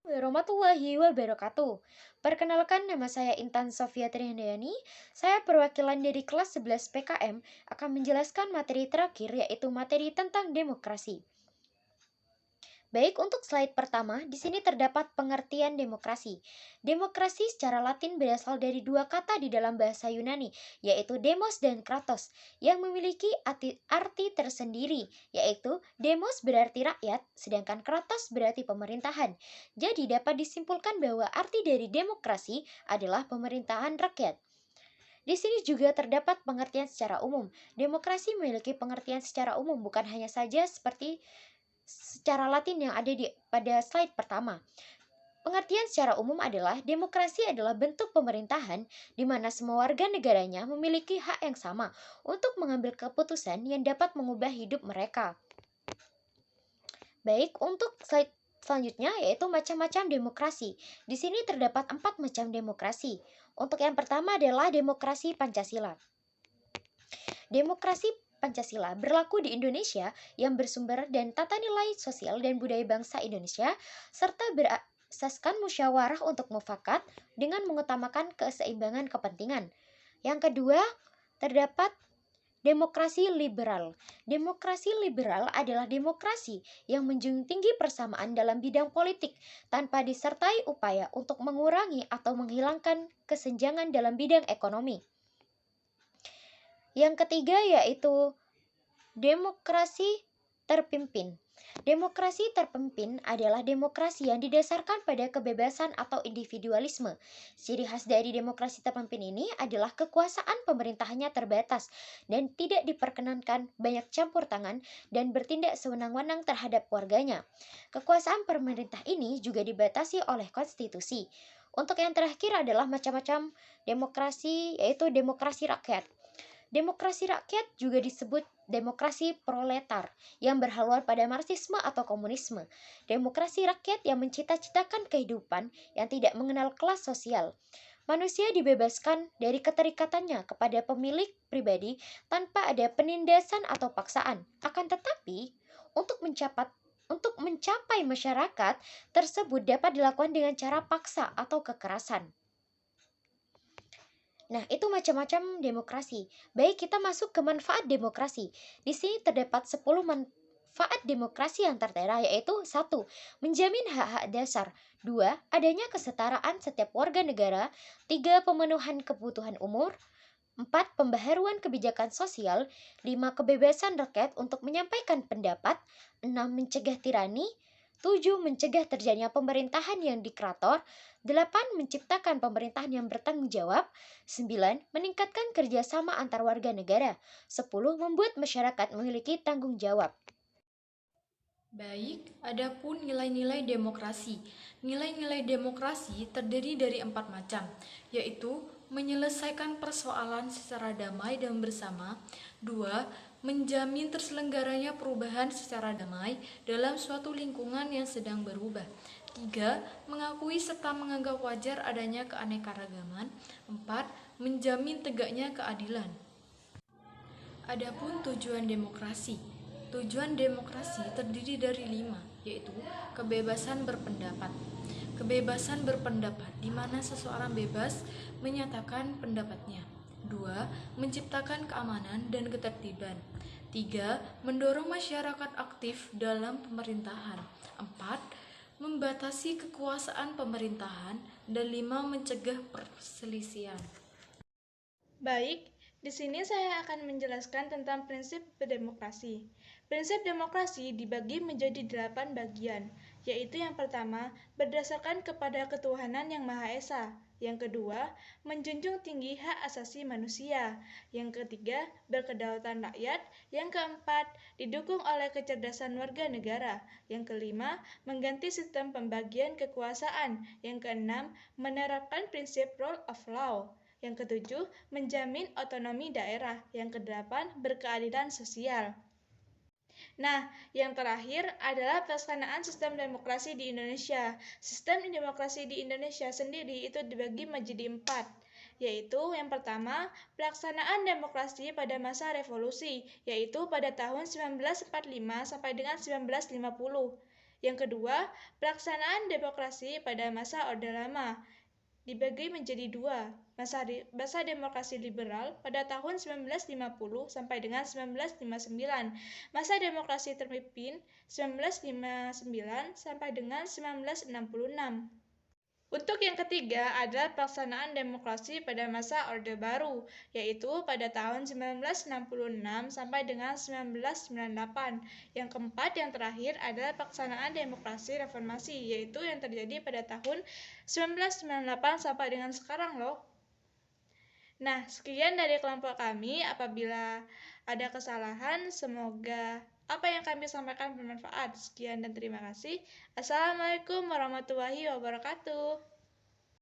Warahmatullahi wabarakatuh. Perkenalkan, nama saya Intan Sofia Trihandayani. Saya perwakilan dari kelas 11 PKM akan menjelaskan materi terakhir, yaitu materi tentang demokrasi. Baik, untuk slide pertama, di sini terdapat pengertian demokrasi. Demokrasi secara Latin berasal dari dua kata di dalam bahasa Yunani, yaitu demos dan kratos, yang memiliki arti tersendiri, yaitu demos berarti rakyat, sedangkan kratos berarti pemerintahan. Jadi dapat disimpulkan bahwa arti dari demokrasi adalah pemerintahan rakyat. Di sini juga terdapat pengertian secara umum. Demokrasi memiliki pengertian secara umum, bukan hanya saja seperti secara Latin yang ada pada slide pertama. Pengertian secara umum adalah demokrasi adalah bentuk pemerintahan di mana semua warga negaranya memiliki hak yang sama untuk mengambil keputusan yang dapat mengubah hidup mereka. Baik, untuk slide selanjutnya yaitu macam-macam demokrasi. Di sini terdapat 4 macam demokrasi. Untuk yang pertama adalah demokrasi Pancasila. Demokrasi Pancasila berlaku di Indonesia yang bersumber dan tata nilai sosial dan budaya bangsa Indonesia serta berasaskan musyawarah untuk mufakat dengan mengutamakan keseimbangan kepentingan. Yang kedua, terdapat demokrasi liberal. Demokrasi liberal adalah demokrasi yang menjunjung tinggi persamaan dalam bidang politik tanpa disertai upaya untuk mengurangi atau menghilangkan kesenjangan dalam bidang ekonomi. Yang ketiga yaitu demokrasi terpimpin. Demokrasi terpimpin adalah demokrasi yang didasarkan pada kebebasan atau individualisme. Ciri khas dari demokrasi terpimpin ini adalah kekuasaan pemerintahannya terbatas dan tidak diperkenankan banyak campur tangan dan bertindak sewenang-wenang terhadap warganya. Kekuasaan pemerintah ini juga dibatasi oleh konstitusi. Untuk yang terakhir adalah macam-macam demokrasi, yaitu demokrasi rakyat. Demokrasi rakyat juga disebut demokrasi proletar yang berhaluan pada marxisme atau komunisme. Demokrasi rakyat yang mencita-citakan kehidupan yang tidak mengenal kelas sosial. Manusia dibebaskan dari keterikatannya kepada pemilik pribadi tanpa ada penindasan atau paksaan. Akan tetapi, untuk mencapai masyarakat tersebut dapat dilakukan dengan cara paksa atau kekerasan. Nah, itu macam-macam demokrasi. Baik, kita masuk ke manfaat demokrasi. Di sini terdapat 10 manfaat demokrasi yang tertera, yaitu 1. Menjamin hak-hak dasar. 2. Adanya kesetaraan setiap warga negara. 3. Pemenuhan kebutuhan umur. 4. Pembaharuan kebijakan sosial. 5. Kebebasan rakyat untuk menyampaikan pendapat. 6. Mencegah tirani. 7. Mencegah terjadinya pemerintahan yang dikrator. 8. Menciptakan pemerintahan yang bertanggung jawab. 9. Meningkatkan kerjasama antar warga negara. 10. Membuat masyarakat memiliki tanggung jawab. Baik, adapun nilai-nilai demokrasi. Nilai-nilai demokrasi terdiri dari 4 macam, yaitu menyelesaikan persoalan secara damai dan bersama. 2. Menjamin terselenggaranya perubahan secara damai dalam suatu lingkungan yang sedang berubah. 3. Mengakui serta menganggap wajar adanya keanekaragaman. 4. Menjamin tegaknya keadilan. Adapun tujuan demokrasi. Tujuan demokrasi terdiri dari 5, yaitu kebebasan berpendapat. Kebebasan berpendapat di mana seseorang bebas menyatakan pendapatnya. 2. Menciptakan keamanan dan ketertiban. 3. Mendorong masyarakat aktif dalam pemerintahan. 4. Membatasi kekuasaan pemerintahan. Dan 5. Mencegah perselisihan. Baik, di sini saya akan menjelaskan tentang prinsip berdemokrasi. Prinsip demokrasi dibagi menjadi 8 bagian, yaitu yang pertama, berdasarkan kepada ketuhanan yang Maha Esa. Yang kedua, menjunjung tinggi hak asasi manusia. Yang ketiga, berkedaulatan rakyat. Yang keempat, didukung oleh kecerdasan warga negara. Yang kelima, mengganti sistem pembagian kekuasaan. Yang keenam, menerapkan prinsip rule of law. Yang ketujuh, menjamin otonomi daerah. Yang kedelapan, berkeadilan sosial. Nah, yang terakhir adalah pelaksanaan sistem demokrasi di Indonesia. Sistem demokrasi di Indonesia sendiri itu dibagi menjadi 4, yaitu yang pertama, pelaksanaan demokrasi pada masa revolusi, yaitu pada tahun 1945 sampai dengan 1950. Yang kedua, pelaksanaan demokrasi pada masa Orde Lama dibagi menjadi dua, masa demokrasi liberal pada tahun 1950 sampai dengan 1959, masa demokrasi terpimpin 1959 sampai dengan 1966. Untuk yang ketiga adalah pelaksanaan demokrasi pada masa Orde Baru, yaitu pada tahun 1966 sampai dengan 1998. Yang keempat, yang terakhir adalah pelaksanaan demokrasi reformasi, yaitu yang terjadi pada tahun 1998 sampai dengan sekarang loh. Nah, sekian dari kelompok kami. Apabila ada kesalahan, semoga apa yang kami sampaikan bermanfaat. Sekian dan terima kasih. Assalamualaikum warahmatullahi wabarakatuh.